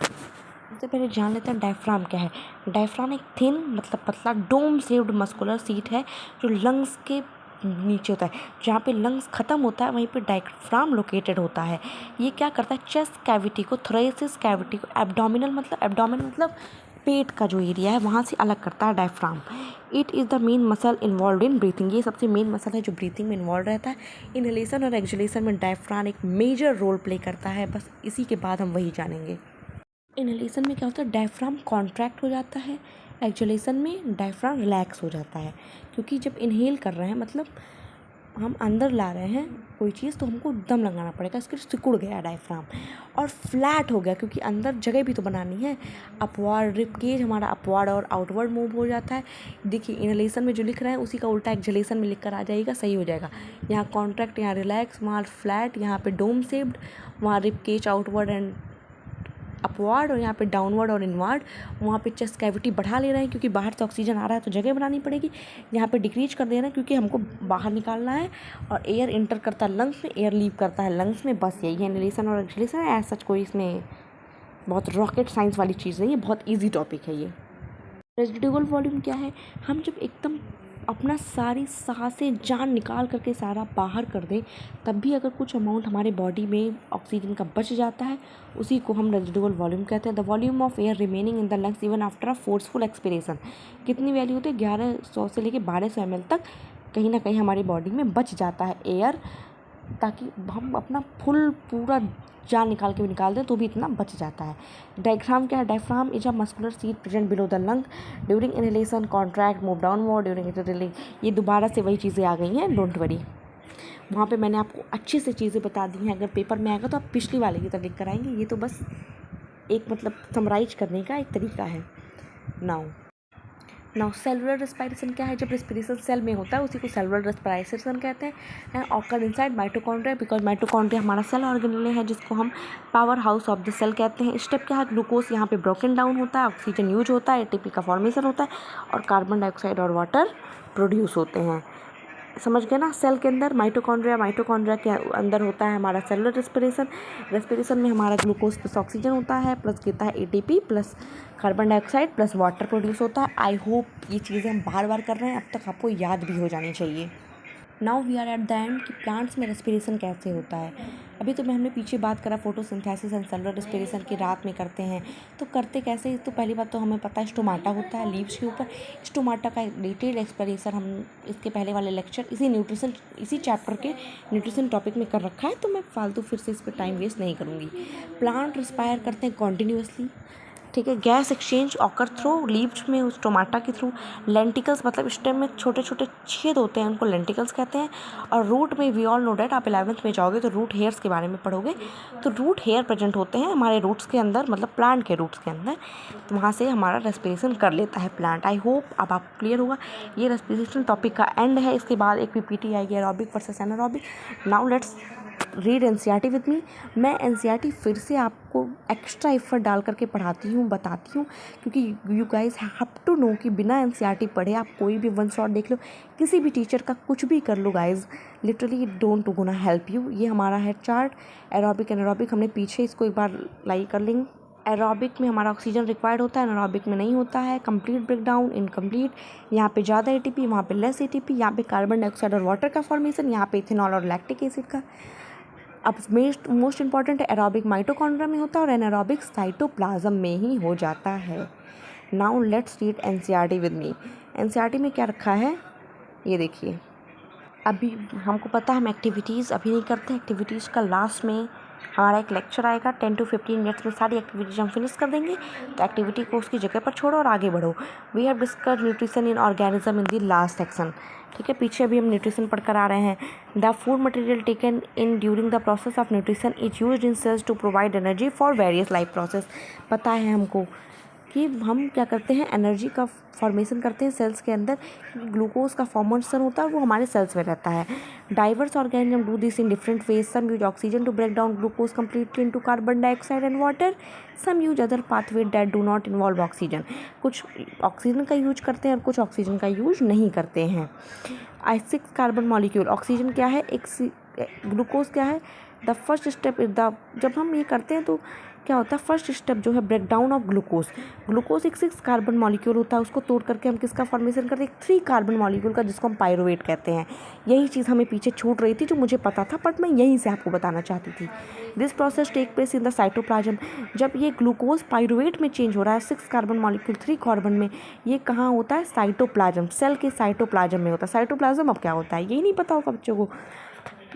सबसे पहले जान लेते हैं डायफ्राम क्या है। डायफ्राम एक थिन मतलब पतला डोम शेप्ड मस्कुलर सीट है जो लंग्स के नीचे होता है। जहाँ पे लंग्स ख़त्म होता है वहीं पे डायफ्राम लोकेटेड होता है। ये क्या करता है, चेस्ट कैविटी को, थोरेसिस कैविटी को, एब्डोमिनल मतलब पेट का जो एरिया है वहाँ से अलग करता है diaphragm. It is the main muscle involve in breathing, ये सबसे मेन मसल है जो ब्रीथिंग में इन्वॉल्व रहता है। इनहेलेशन और एक्सहेलेशन में डायफ्राम एक मेजर रोल प्ले करता है, बस इसी के बाद हम वही जानेंगे। इनहेलेशन में क्या होता है, डायफ्राम कॉन्ट्रैक्ट हो जाता है, एक्सहेलेशन में डायफ्राम रिलैक्स हो जाता है। क्योंकि जब इनहेल कर रहे हैं मतलब हम अंदर ला रहे हैं कोई चीज़ तो हमको दम लगाना पड़ेगा, इसके सिकुड़ गया डायफ्राम और फ्लैट हो गया क्योंकि अंदर जगह भी तो बनानी है। अपवार्ड रिब केज हमारा अपवार्ड और आउटवर्ड मूव हो जाता है। देखिए इनहेलेशन में जो लिख रहे हैं उसी का उल्टा एक्सहेलेशन में लिख कर आ जाएगा, सही हो जाएगा। यहाँ कॉन्ट्रैक्ट, यहाँ रिलैक्स, वहाँ फ्लैट, यहाँ पे डोम शेप्ड, वहाँ rib cage outward and upward और यहाँ पे डाउनवर्ड और इनवर्ड। वहाँ पे चेस्ट कैविटी बढ़ा ले रहे हैं क्योंकि बाहर से ऑक्सीजन आ रहा है तो जगह बनानी पड़ेगी। यहाँ पे डिक्रीज कर दे रहे हैं क्योंकि हमको बाहर निकालना है और एयर इंटर करता है लंग्स में, एयर लीव करता है लंग्स में। बस यही है इनहेलेशन और एक्सहेलेशन है। सच कोई इसमें बहुत रॉकेट साइंस वाली चीज़ नहीं है, बहुत ईजी टॉपिक है ये। रेजिडुअल वॉल्यूम क्या है? हम जब एकदम अपना सारी सांसें जान निकाल करके सारा बाहर कर दें तब भी अगर कुछ अमाउंट हमारे बॉडी में ऑक्सीजन का बच जाता है, उसी को हम रेजिडुअल वॉल्यूम कहते हैं। The volume of air remaining in the lungs even after a forceful expiration. कितनी वैल्यू होती है? 1100 से लेके 1200 ml तक कहीं ना कहीं हमारी बॉडी में बच जाता है एयर, ताकि हम अपना फुल पूरा जान निकाल के भी निकाल दें तो भी इतना बच जाता है। डायफ्राम क्या है? Diaphragm is a muscular seat present below the lung during inhalation, contract, move downward during release. ये दोबारा से वही चीज़ें आ गई हैं, डोंट वरी। वहाँ पे मैंने आपको अच्छे से चीज़ें बता दी हैं। अगर पेपर में आएगा तो आप पिछली वाले की तरफ लिख कर आएंगे। ये तो बस एक मतलब समराइज करने का एक तरीका है। नाउ सेलुलर रेस्पिरेशन क्या है? जब रेस्पिरेशन सेल में होता है उसी को सेलुलर रेस्पिरेशन कहते हैं। Occur inside mitochondria because mitochondria हमारा सेल ऑर्गेनेल है जिसको हम power house of the cell कहते हैं। स्टेप क्या है? ग्लूकोज यहाँ पे ब्रोकन डाउन होता है, ऑक्सीजन यूज होता है, एटीपी का फॉर्मेशन होता है और कार्बन डाइऑक्साइड और वाटर प्रोड्यूस होते हैं। समझ गए ना? सेल के अंदर माइटोकॉन्ड्रिया के अंदर होता है हमारा सेलुलर रेस्पिरेशन में हमारा ग्लूकोज प्लस ऑक्सीजन होता है प्लस गिरता है ATP plus carbon dioxide plus water produce होता है। आई होप ये चीज़ें हम बार बार कर रहे हैं, अब तक आपको याद भी हो जानी चाहिए। Now we are at the end कि प्लांट्स में रेस्पिरेशन कैसे होता है। अभी तो हमने पीछे बात करा फोटोसिंथेसिस एंड सेलुलर रेस्पिरेशन की, रात में करते हैं तो करते कैसे? तो पहली बात तो हमें पता है स्टोमाटा होता है लीव्स के ऊपर। स्टोमाटा का डिटेल एक्सप्लेनेशन हम इसके पहले वाले लेक्चर इसी चैप्टर के न्यूट्रिशन टॉपिक में कर रखा है, तो मैं फालतू फिर से इस पर टाइम वेस्ट नहीं करूँगी। प्लांट रिस्पायर करते हैं कॉन्टीन्यूसली, ठीक है। Gas exchange occur through leaves में स्टोमाटा के थ्रू। लेंटिकल्स मतलब स्टेम में छोटे छोटे छेद होते हैं, उनको लेंटिकल्स कहते हैं। और रूट में वी ऑल नो डैट, आप 11th में जाओगे तो रूट हेयर्स के बारे में पढ़ोगे, तो रूट हेयर प्रेजेंट होते हैं हमारे रूट्स के अंदर, मतलब प्लांट के रूट्स के अंदर, तो वहाँ से हमारा रेस्पिरेशन कर लेता है प्लांट। आई होप अब आपको क्लियर होगा। ये रेस्पिरेशन टॉपिक का एंड है। इसके बाद एक पीपीटी आएगी aerobic versus anaerobic. Now let's read NCERT with me. मैं एनसीईआरटी फिर से आपको एक्स्ट्रा एफर्ट डाल करके पढ़ाती हूँ, बताती हूँ, क्योंकि you guys have to know कि बिना एनसीईआरटी पढ़े आप कोई भी वन शॉट देख लो, किसी भी टीचर का कुछ भी कर लो guys, literally don't gonna help you. ये हमारा है चार्ट एरोबिक एनारोबिक, हमने पीछे इसको एक बार लाइक कर लेंगे। एरोबिक में हमारा ऑक्सीजन रिक्वायर्ड होता है, एनारोबिक में नहीं होता है। कंप्लीट ब्रेकडाउन, इनकम्प्लीट, यहाँ पे ज़्यादा एटीपी, वहाँ पे लेस एटीपी, यहाँ पे कार्बन डाइऑक्साइड और वाटर का फॉर्मेशन, यहाँ पे इथेनॉल और लैक्टिक एसिड का। अब मोस्ट इंपॉर्टेंट है, एरोबिक माइटोकॉन्ड्रिया में होता है और एनारोबिक साइटोप्लाज्म में ही हो जाता है। Now let's read NCERT with me. NCERT में क्या रखा है ये देखिए। अभी हमको पता है हम एक्टिविटीज़ अभी नहीं करते, एक्टिविटीज़ का लास्ट में हमारा एक लेक्चर आएगा 10 to 15 मिनट्स में सारी एक्टिविटीज हम फिनिश कर देंगे, तो एक्टिविटी को उसकी जगह पर छोड़ो और आगे बढ़ो। We have discussed nutrition in organism in the last section, ठीक है। पीछे अभी हम न्यूट्रिशन पढ़कर आ रहे हैं। The food material taken in during the process of nutrition is used in cells to provide energy for various life process. पता है हमको कि हम क्या करते हैं, एनर्जी का फॉर्मेशन करते हैं सेल्स के अंदर, ग्लूकोज का फॉर्मेशन होता है वो हमारे सेल्स में रहता है। Diverse organism do this in different ways. Some use oxygen to break down glucose completely into carbon dioxide and water, some use other pathway that do not involve oxygen. कुछ oxygen का use करते हैं और कुछ oxygen का use नहीं करते हैं। 6 कार्बन मॉलिक्यूल, ऑक्सीजन क्या है, एक ग्लूकोज क्या है। The first step is the, जब हम ये करते हैं तो क्या होता है, फर्स्ट स्टेप जो है break down of glucose. Glucose एक 6 कार्बन मॉलिक्यूल होता है, उसको तोड़ करके हम किसका फॉर्मेशन करते हैं, 3 कार्बन मॉलिक्यूल का, जिसको हम पायरुवेट कहते हैं। यही चीज़ हमें पीछे छूट रही थी जो मुझे पता था, बट मैं यहीं से आपको बताना चाहती थी। This process take place in the cytoplasm. जब ये ग्लूकोज पायरुवेट में चेंज हो रहा है, 6 कार्बन मॉलिक्यूल 3 कार्बन में, ये कहाँ होता है, साइटोप्लाज्म, सेल के साइटोप्लाज्म में होता है। साइटोप्लाज्म अब क्या होता है यही नहीं पता होगा बच्चों को।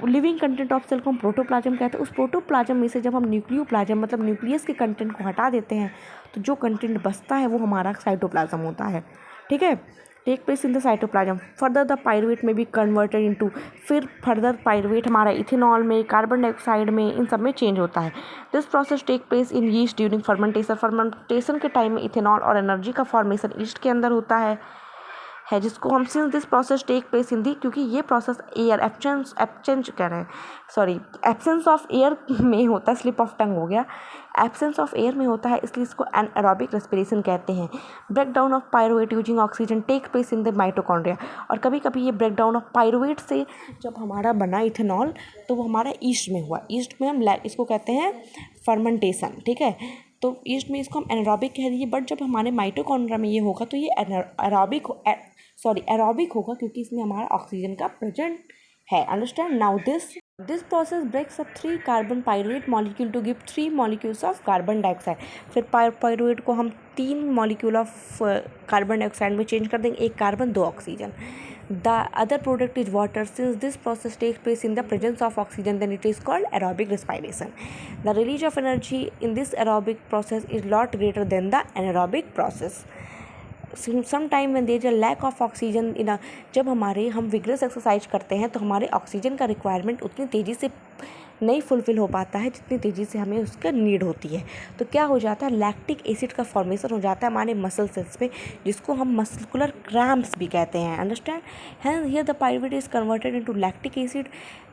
लिविंग कंटेंट ऑफ सेल को हम प्रोटोप्लाज्म कहते हैं। उस प्रोटोप्लाज्म में से जब हम न्यूक्लियोप्लाज्म मतलब न्यूक्लियस के कंटेंट को हटा देते हैं तो जो कंटेंट बचता है वो हमारा साइटोप्लाज्म होता है, ठीक है। Take place in the cytoplasm, further the pyruvate may be converted into, फिर फर्दर पायरुवेट हमारा इथेनॉल में, कार्बन डाइऑक्साइड में, इन सब में चेंज होता है। This process take place in yeast during fermentation, fermentation के टाइम में इथेनॉल और एनर्जी का फॉर्मेशन ईस्ट के अंदर होता है जिसको हम since this process take place in the, क्योंकि ये process air absence of air में होता है, स्लिप ऑफ टंग हो गया, एब्सेंस ऑफ एयर में होता है, इसलिए इसको एनारोबिक रेस्पिरेशन कहते हैं। Break down of pyruvate using oxygen take place in the mitochondria, और कभी कभी ये ब्रेक डाउन ऑफ पायरुवेट से जब हमारा बना इथेनॉल तो वो हमारा ईस्ट में हुआ, ईस्ट में हम इसको कहते हैं फर्मेंटेशन, ठीक है। तो ईस्ट में इसको हम एनारोबिक कह दिए, बट जब हमारे माइटोकॉन्ड्रिया में ये होगा तो ये एरोबिक होगा, क्योंकि इसमें हमारा ऑक्सीजन का प्रेजेंट है। Understand now this process breaks up 3 carbon pyruvate molecule to give 3 molecules of carbon dioxide. फिर पायरुवेट को हम 3 मॉलिक्यूल ऑफ कार्बन डाइऑक्साइड में चेंज कर देंगे, 1 carbon 2 oxygen. The other product is water. Since this process takes place in the presence of oxygen, then it is called aerobic respiration. The release of energy in this aerobic process is lot greater than the anaerobic process. Sometime when there is a lack of oxygen in जब हम vigorous exercise करते हैं तो हमारे oxygen का requirement उतनी तेज़ी से नहीं फुलफ़िल हो पाता है जितनी तेज़ी से हमें उसका नीड होती है। तो क्या हो जाता है, लैक्टिक एसिड का फॉर्मेशन हो जाता है हमारे मसल सेल्स पे, जिसको हम मस्कुलर क्रैम्प्स भी कहते हैं। Understand, hence here the pyruvate is converted into lactic acid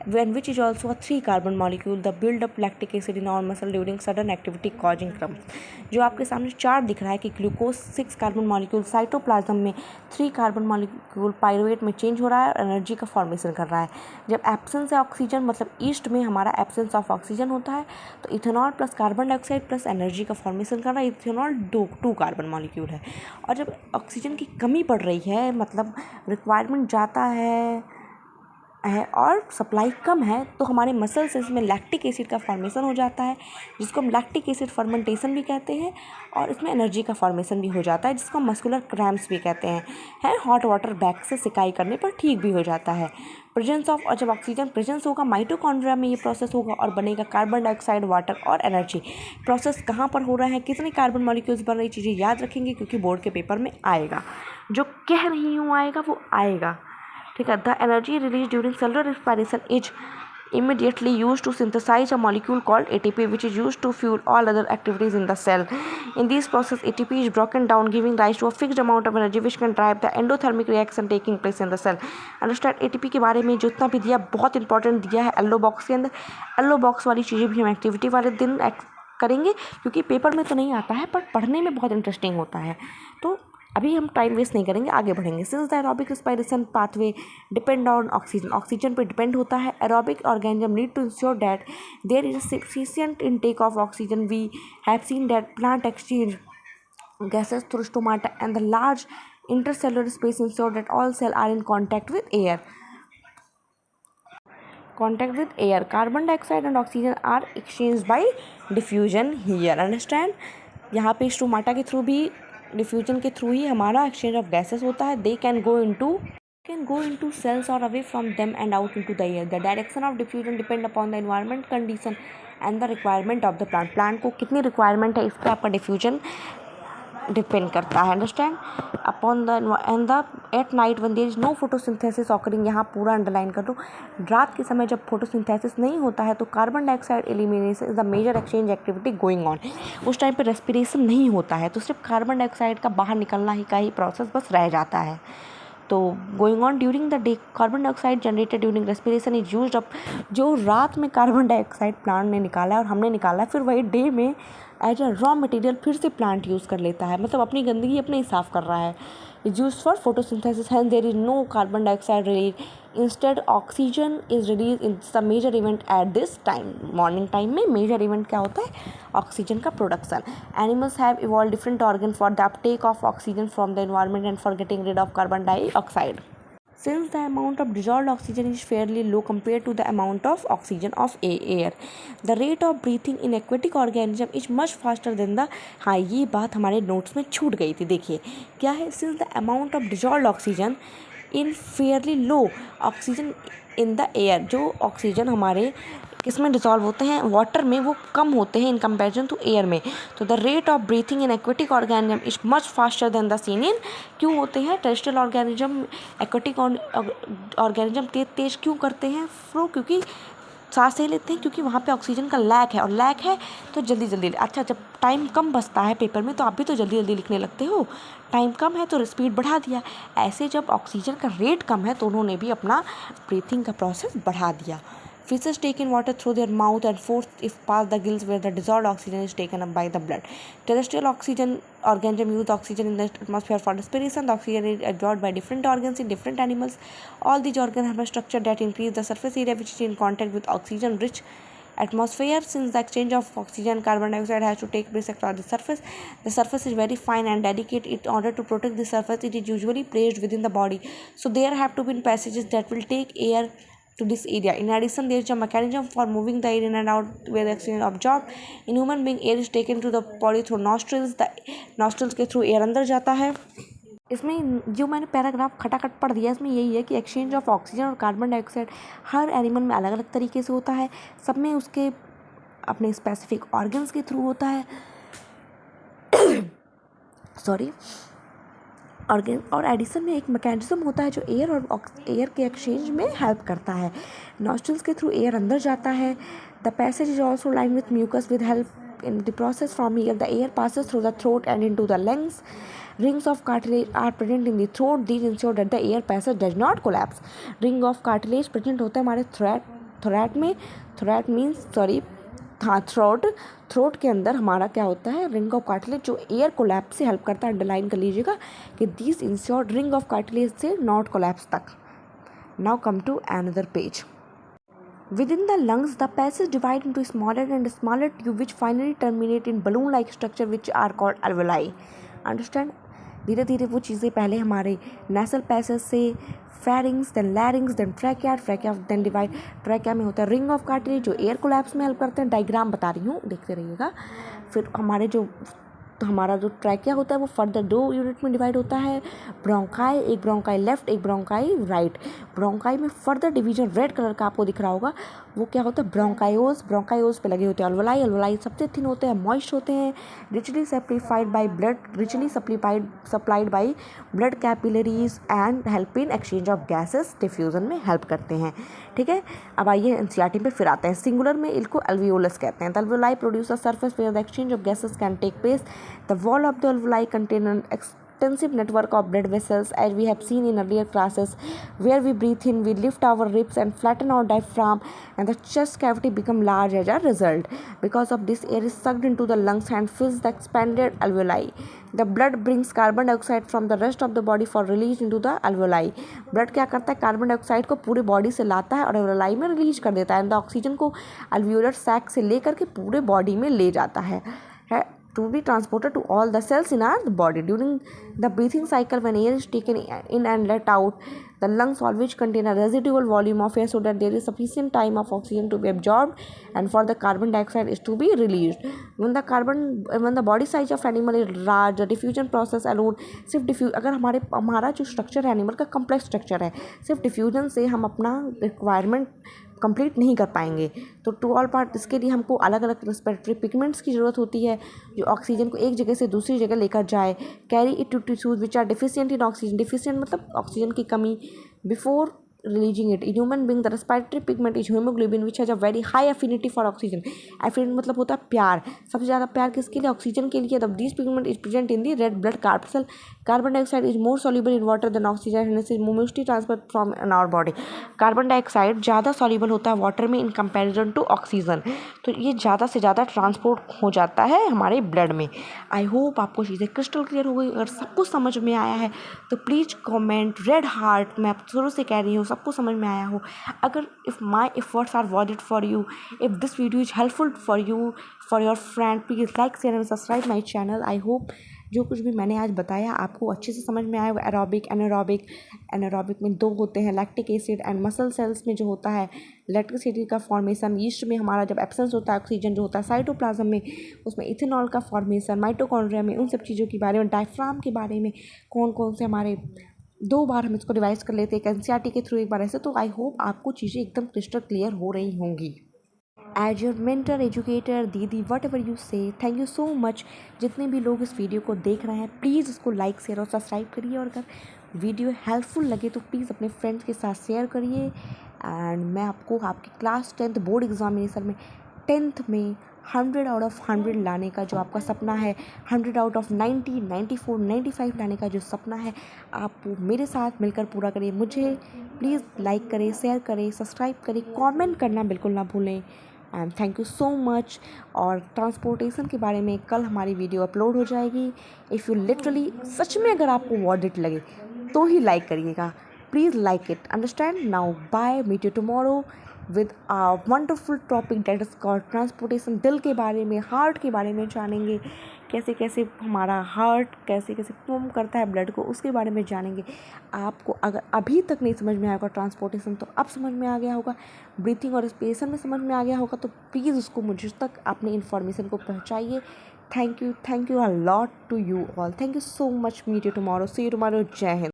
when which is also a 3 carbon molecule. The build up lactic acid in our muscle during sudden activity causing cramps. जो आपके सामने chart दिख रहा है कि glucose 6 carbon molecule cytoplasm में 3 carbon molecule pyruvate में change हो रहा है और एनर्जी का फॉर्मेशन कर रहा है। जब एब्सेंस है ऑक्सीजन, मतलब ईस्ट में हमारा एब्सेंस ऑफ ऑक्सीजन होता है, तो ethanol plus carbon dioxide plus energy का फॉर्मेशन कर रहा है। इथेनॉल 2 कार्बन मॉलिक्यूल है, और जब ऑक्सीजन की कमी पड़ रही है, मतलब रिक्वायरमेंट जाता है और सप्लाई कम है, तो हमारे मसल सेल्स में लैक्टिक एसिड का फॉर्मेशन हो जाता है, जिसको हम लैक्टिक एसिड फर्मेंटेशन भी कहते हैं, और इसमें एनर्जी का फॉर्मेशन भी हो जाता है, जिसको हम मस्कुलर क्रैम्प्स भी कहते हैं। हॉट वाटर बैग से सिकाई करने पर ठीक भी हो जाता है। प्रेजेंस ऑफ, और जब ऑक्सीजन प्रेजेंस होगा माइटोकॉन्ड्रिया में, ये प्रोसेस होगा और बनेगा कार्बन डाइऑक्साइड, वाटर और एनर्जी। प्रोसेस कहाँ पर हो रहा है, कितने कार्बन मॉलिक्यूल्स बन रही, चीज़ें याद रखेंगे क्योंकि बोर्ड के पेपर में आएगा। जो कह रही हूँ आएगा वो आएगा, ठीक है। The energy release during cellular respiration is immediately used to synthesize a molecule called ATP, which is used to fuel all other activities in the cell. In this process, ATP is broken down, giving rise to a fixed amount of energy which can drive the endothermic reaction taking place in the cell. Understand, ATP के बारे में जितना भी दिया बहुत important दिया है yellow box के अंदर। येलो बॉक्स वाली चीज़ें भी हम एक्टिविटी वाले दिन करेंगे, क्योंकि पेपर में तो नहीं आता है पर पढ़ने में बहुत इंटरेस्टिंग होता है। तो अभी हम टाइम वेस्ट नहीं करेंगे, आगे बढ़ेंगे। Since the aerobic respiration pathway depend on oxygen, oxygen पर डिपेंड होता है। Aerobic organism need to ensure that there is sufficient intake of oxygen. We have seen that plant exchange gases through stomata and the large intercellular space ensure that all cells are in contact with air. Carbon dioxide and oxygen are exchanged by diffusion here. Understand, यहाँ पे stomata के through भी, diffusion के through ही हमारा exchange of gases होता है। They can go into cells or away from them and out into the air. The direction of diffusion depend upon the environment condition and the requirement of the plant. Plant को कितनी requirement है इस पर आपका diffusion depend करता है। Understand, upon the at night when there is no photosynthesis occurring, यहाँ पूरा अंडरलाइन कर दो। रात के समय जब फोटोसिंथेसिस नहीं होता है तो carbon dioxide elimination is the major exchange activity going on. उस टाइम पे रेस्पिरेशन नहीं होता है, तो सिर्फ कार्बन डाइऑक्साइड का बाहर निकलना ही का ही प्रोसेस बस रह जाता है। तो going on during the day, carbon dioxide generated during respiration is used up. जो रात में कार्बन डाइऑक्साइड प्लांट ने निकाला है और हमने निकाला है, फिर वही डे में एज अ रॉ मटेरियल फिर से प्लांट यूज़ कर लेता है, मतलब अपनी गंदगी अपने ही साफ़ कर रहा है। Is use for photosynthesis, hence there is no carbon dioxide release, instead oxygen is release in the major event at this time. Morning time में मेजर इवेंट क्या होता है, ऑक्सीजन का production. Animals have evolve different organ for the uptake of oxygen from the environment and for getting rid of carbon dioxide. Since the amount of dissolved oxygen is fairly low compared to the amount of oxygen of air, the rate of breathing in aquatic organism is much faster than the, हाँ ये बात हमारे notes में छूट गई थी, देखिए क्या है। Since the amount of dissolved oxygen in fairly low oxygen in the air, जो ऑक्सीजन हमारे इसमें डिसॉल्व होते हैं, वाटर में वो कम होते हैं इन कंपैरिजन टू एयर में। तो the rate of breathing in aquatic organism is much faster than the seen in. क्यों होते हैं टेरेस्ट्रियल ऑर्गेनिज्म, एक्वेटिक ऑर्गेनिज्म तेज क्यों करते हैं फ्लो? क्योंकि सांस ले लेते हैं, क्योंकि वहाँ पे ऑक्सीजन का लैक है, और लैक है तो जल्दी जल्दी। अच्छा, जब टाइम कम बचता है पेपर में तो आप भी तो जल्दी जल्दी लिखने लगते हो, टाइम कम है तो स्पीड बढ़ा दिया। ऐसे जब ऑक्सीजन का रेट कम है तो उन्होंने भी अपना ब्रीथिंग का प्रोसेस बढ़ा दिया। Fishes take in water through their mouth and force if past the gills where the dissolved oxygen is taken up by the blood. Terrestrial oxygen organism use oxygen in the atmosphere for respiration. The oxygen is absorbed by different organs in different animals. All these organs have a structure that increase the surface area which is in contact with oxygen-rich atmosphere. Since the exchange of oxygen and carbon dioxide has to take place across the surface is very fine and delicate. In order to protect the surface, it is usually placed within the body. So there have to be passages that will take air to this area. In addition, there is a mechanism for moving the air in and out where the oxygen is absorbed. In human being, air is taken to the body through nostrils. The nostrils के through air अंदर जाता है। इसमें जो मैंने paragraph खटाखट पढ़ दिया, इसमें यही है कि एक्सचेंज ऑफ ऑक्सीजन और कार्बन डाइऑक्साइड हर एनिमल में अलग अलग तरीके से होता है, सब में उसके अपने स्पेसिफिक ऑर्गन्स के थ्रू होता है सॉरी ऑर्गन। और एडिशन में एक मैकेनिज्म होता है जो एयर और एयर के एक्सचेंज में हेल्प करता है। नॉस्ट्रल्स के थ्रू एयर अंदर जाता है। The passage is also line with mucus with help in the process from here the air passes through the throat and into the lungs. Rings of cartilage are present in the throat. These ensure that the air passage does not collapse. Ring of cartilage present होता है हमारे throat में. Throat means throat के अंदर हमारा क्या होता है, रिंग ऑफ कार्टिलेज, जो एयर कोलैप्स से हेल्प करता है. अंडरलाइन कर लीजिएगा कि this ensured ring of cartilage से नॉट कोलैप्स तक. Now come to another page. Within the lungs, the passage divide into smaller and smaller tube which finally terminate in balloon-like structure which are called alveoli. Understand? धीरे धीरे वो चीज़ें पहले हमारे nasal passage से pharynx, then larynx, then trachea then divide. Trachea में होता है ring of cartilage जो air collapse में हेल्प करते हैं. डायग्राम बता रही हूँ, देखते रहिएगा. फिर हमारा जो ट्रैकिया होता है वो फर्दर 2 यूनिट में डिवाइड होता है. ब्रोंकाई, एक ब्रोंकाई लेफ्ट, एक ब्रोंकाई राइट. ब्रोंकाई में फर्दर डिवीजन रेड कलर का आपको दिख रहा होगा, वो क्या होता है, ब्रोंकायोस पे लगे होते हैं अल्वोलाई सबसे थिन होते हैं, मॉइस्ट होते हैं, richly supplied by blood capillaries and help in exchange of gases, diffusion में हेल्प करते हैं. ठीक है, अब आइए एनसीईआरटी पे फिर आते हैं. सिंगुलर में इनको अल्वियोलस कहते हैं. The alveoli produce a surface where the exchange of gases can take place. The wall of the alveoli contain an extensive network of blood vessels, as we have seen in earlier classes. Where we breathe in, we lift our ribs and flatten our diaphragm, and the chest cavity become large as a result. Because of this, air is sucked into the lungs and fills the expanded alveoli. The blood brings carbon dioxide from the rest of the body for release into the alveoli. Blood क्या करता है, carbon dioxide को पूरे body से लाता है और alveoli में रिलीज कर देता है. एंड ऑक्सीजन को alveolar sac से लेकर के पूरे बॉडी में ले जाता है to be transported to all the cells in our body. During the breathing cycle, when air is taken in and let out, the lungs always contain a residual volume of air so that there is sufficient time of oxygen to be absorbed and for the carbon dioxide is to be released. When the body size of animal is large, the diffusion process alone, सिर्फ अगर हमारा जो structure है animal का complex structure है, सिर्फ diffusion से हम अपना रिक्वायरमेंट कंप्लीट नहीं कर पाएंगे. तो टू ऑल पार्ट, इसके लिए हमको अलग अलग रेस्पिरेटरी पिगमेंट्स की ज़रूरत होती है जो ऑक्सीजन को एक जगह से दूसरी जगह लेकर जाए. Carry it to tissues which are deficient in oxygen. Deficient मतलब ऑक्सीजन की कमी. Before releasing it. In human being, the respiratory pigment is hemoglobin which has a very high affinity for oxygen. Affinity मतलब होता है प्यार. सबसे ज़्यादा प्यार किसके लिए, ऑक्सीजन के लिए. This pigment is present in the red blood corpuscle. Carbon dioxide is more soluble in water than oxygen and is mostly transferred from in our body. Carbon dioxide ज़्यादा सॉल्यूबल होता है वाटर में in comparison to oxygen, तो ये ज़्यादा से ज़्यादा transport हो जाता है हमारे ब्लड में. आई होप आपको चीज़ें क्रिस्टल क्लियर हो गई. अगर सब कुछ समझ में आया है तो प्लीज़ कमेंट रेड हार्ट. मैं शुरू से कह रही हूँ सबको समझ में आया हो. अगर if my efforts are worth it for you, if this video is helpful for you, for your friend, please like share and subscribe my channel. I hope जो कुछ भी मैंने आज बताया आपको अच्छे से समझ में आया. Aerobic anaerobic. एनारोबिक में 2 होते हैं, lactic acid, and muscle cells में जो होता है लैक्टिक एसिड का फॉर्मेशन. ईस्ट में हमारा जब एब्सेंस होता है ऑक्सीजन जो होता है साइटोप्लाज्म में, उसमें इथेनॉल का फॉर्मेशन. माइटोकॉन्ड्रिया में उन सब चीज़ों के बारे में, डायफ्राम के बारे में, कौन कौन से हमारे 2 बार हम इसको रिवाइज कर लेते हैं एनसीईआरटी के थ्रू, एक बार ऐसे. तो आई होप आपको चीज़ें एकदम क्रिस्टल क्लियर हो रही होंगी. एज योर मेंटर, एजुकेटर, दीदी, वट एवर यू से। Thank you so much. जितने भी लोग इस वीडियो को देख रहे हैं प्लीज़ इसको लाइक, शेयर और सब्सक्राइब करिए, और अगर वीडियो हेल्पफुल लगे तो प्लीज़ अपने फ्रेंड्स के साथ शेयर करिए। एंड मैं आपको आपकी क्लास 10th बोर्ड एग्जामिनेशन में 10th में 100 आउट ऑफ 100 लाने का जो आपका सपना है, 100 आउट ऑफ 90, 94, 95 लाने का जो सपना है, आप वो मेरे साथ मिलकर पूरा करिए। मुझे प्लीज़ लाइक करें, शेयर करें, सब्सक्राइब करें, कमेंट करना बिल्कुल ना भूलें। And thank you so much. और ट्रांसपोर्टेशन के बारे में कल हमारी वीडियो अपलोड हो जाएगी। इफ़ यू लिटरली सच में अगर आपको वर्थ इट लगे तो ही लाइक करिएगा। Please like it, understand. Now bye, meet you tomorrow with a wonderful topic that is called transportation. दिल के बारे में, हार्ट के बारे में जानेंगे, कैसे कैसे हमारा हार्ट कैसे कैसे पंप करता है ब्लड को, उसके बारे में जानेंगे। आपको अगर अभी तक नहीं समझ में आया होगा ट्रांसपोर्टेशन तो अब समझ में आ गया होगा। ब्रीथिंग और रेस्पिरेशन में समझ में आ गया होगा तो प्लीज़ उसको मुझ तक अपनी इन्फॉर्मेशन को पहुँचाइए। Thank you a lot to you all. Thank you so much. Meet you tomorrow, see you tomorrow. Jai Hind.